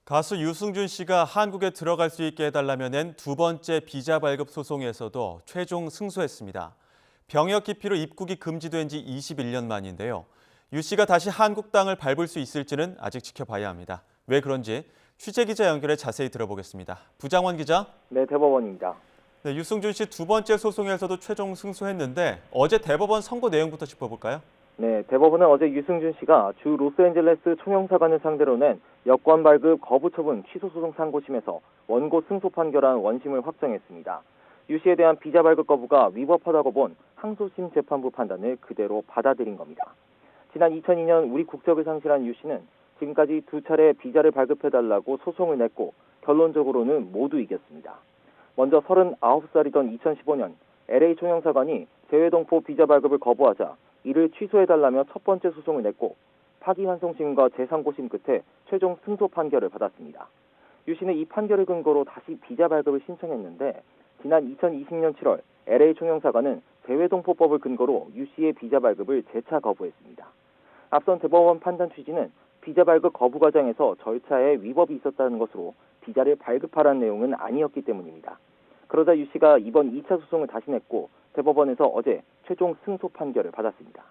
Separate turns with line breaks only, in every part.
가수 유승준 씨가 한국에 들어갈 수 있게 해달라며 낸 두 번째 비자 발급 소송에서도 최종 승소했습니다. 병역 기피로 입국이 금지된 지 21년 만인데요. 유 씨가 다시 한국 땅을 밟을 수 있을지는 아직 지켜봐야 합니다. 왜 그런지 취재기자 연결해 자세히 들어보겠습니다. 부장원 기자.
네, 대법원입니다.
네, 유승준 씨 두 번째 소송에서도 최종 승소했는데 어제 대법원 선고 내용부터 짚어볼까요?
네, 대법원은 어제 유승준 씨가 주 로스앤젤레스 총영사관을 상대로 낸 여권 발급 거부 처분 취소 소송 상고심에서 원고 승소 판결한 원심을 확정했습니다. 유 씨에 대한 비자 발급 거부가 위법하다고 본 항소심 재판부 판단을 그대로 받아들인 겁니다. 지난 2002년 우리 국적을 상실한 유 씨는 지금까지 두 차례 비자를 발급해달라고 소송을 냈고 결론적으로는 모두 이겼습니다. 먼저 39살이던 2015년 LA 총영사관이 재외동포 비자 발급을 거부하자 이를 취소해달라며 첫 번째 소송을 냈고 파기환송심과 제3고심 끝에 최종 승소 판결을 받았습니다. 유 씨는 이 판결을 근거로 다시 비자 발급을 신청했는데 지난 2020년 7월 LA 총영사관은 재외동포법을 근거로 유 씨의 비자 발급을 재차 거부했습니다. 앞선 대법원 판단 취지는 비자 발급 거부 과정에서 절차에 위법이 있었다는 것으로 비자를 발급하라는 내용은 아니었기 때문입니다. 그러자 유 씨가 이번 2차 소송을 다시 냈고 대법원에서 어제 최종 승소 판결을 받았습니다.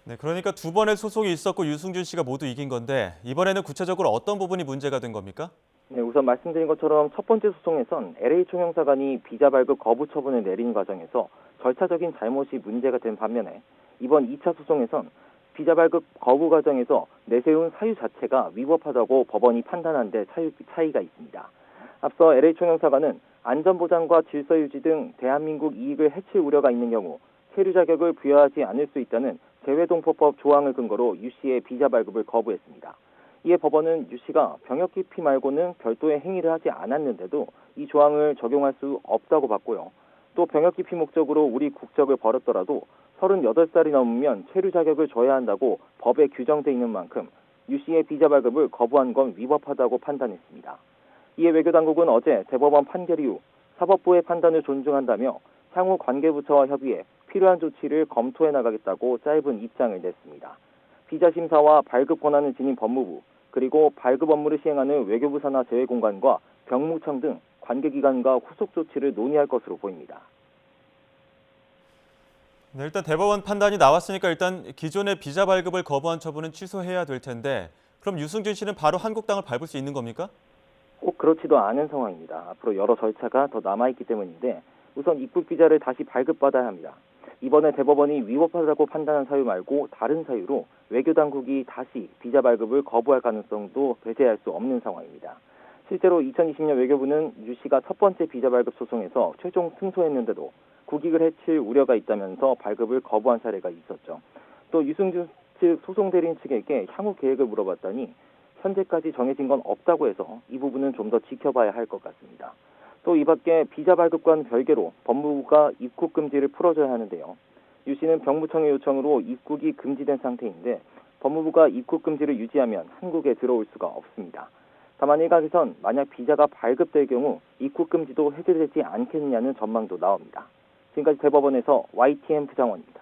네, 그러니까 두 번의 소송이 있었고 유승준 씨가 모두 이긴 건데 이번에는 구체적으로 어떤 부분이 문제가 된 겁니까?
네, 우선 말씀드린 것처럼 첫 번째 소송에선 LA 총영사관이 비자 발급 거부 처분을 내린 과정에서 절차적인 잘못이 문제가 된 반면에 이번 2차 소송에선 비자 발급 거부 과정에서 내세운 사유 자체가 위법하다고 법원이 판단한 데 차이가 있습니다. 앞서 LA 총영사관은 안전보장과 질서유지 등 대한민국 이익을 해칠 우려가 있는 경우 체류 자격을 부여하지 않을 수 있다는 재외동포법 조항을 근거로 유 씨의 비자 발급을 거부했습니다. 이에 법원은 유 씨가 병역 기피 말고는 별도의 행위를 하지 않았는데도 이 조항을 적용할 수 없다고 봤고요. 또 병역 기피 목적으로 우리 국적을 버렸더라도 38살이 넘으면 체류 자격을 줘야 한다고 법에 규정돼 있는 만큼 유 씨의 비자 발급을 거부한 건 위법하다고 판단했습니다. 이에 외교당국은 어제 대법원 판결 이후 사법부의 판단을 존중한다며 향후 관계부처와 협의해 필요한 조치를 검토해 나가겠다고 짧은 입장을 냈습니다. 비자 심사와 발급 권한을 지닌 법무부, 그리고 발급 업무를 시행하는 외교부 산하 재외공관과 병무청 등 관계기관과 후속 조치를 논의할 것으로 보입니다.
네, 일단 대법원 판단이 나왔으니까 일단 기존의 비자 발급을 거부한 처분은 취소해야 될 텐데 그럼 유승준 씨는 바로 한국 땅을 밟을 수 있는 겁니까?
꼭 그렇지도 않은 상황입니다. 앞으로 여러 절차가 더 남아있기 때문인데 우선 입국 비자를 다시 발급받아야 합니다. 이번에 대법원이 위법하다고 판단한 사유 말고 다른 사유로 외교당국이 다시 비자 발급을 거부할 가능성도 배제할 수 없는 상황입니다. 실제로 2020년 외교부는 유 씨가 첫 번째 비자 발급 소송에서 최종 승소했는데도 국익을 해칠 우려가 있다면서 발급을 거부한 사례가 있었죠. 또 유승준 측 소송 대리인 측에게 향후 계획을 물어봤더니 현재까지 정해진 건 없다고 해서 이 부분은 좀 더 지켜봐야 할 것 같습니다. 또 이 밖에 비자 발급과는 별개로 법무부가 입국 금지를 풀어줘야 하는데요. 유 씨는 병무청의 요청으로 입국이 금지된 상태인데 법무부가 입국 금지를 유지하면 한국에 들어올 수가 없습니다. 다만 일각에선 만약 비자가 발급될 경우 입국 금지도 해제되지 않겠느냐는 전망도 나옵니다. 지금까지 대법원에서 YTN 부장원입니다.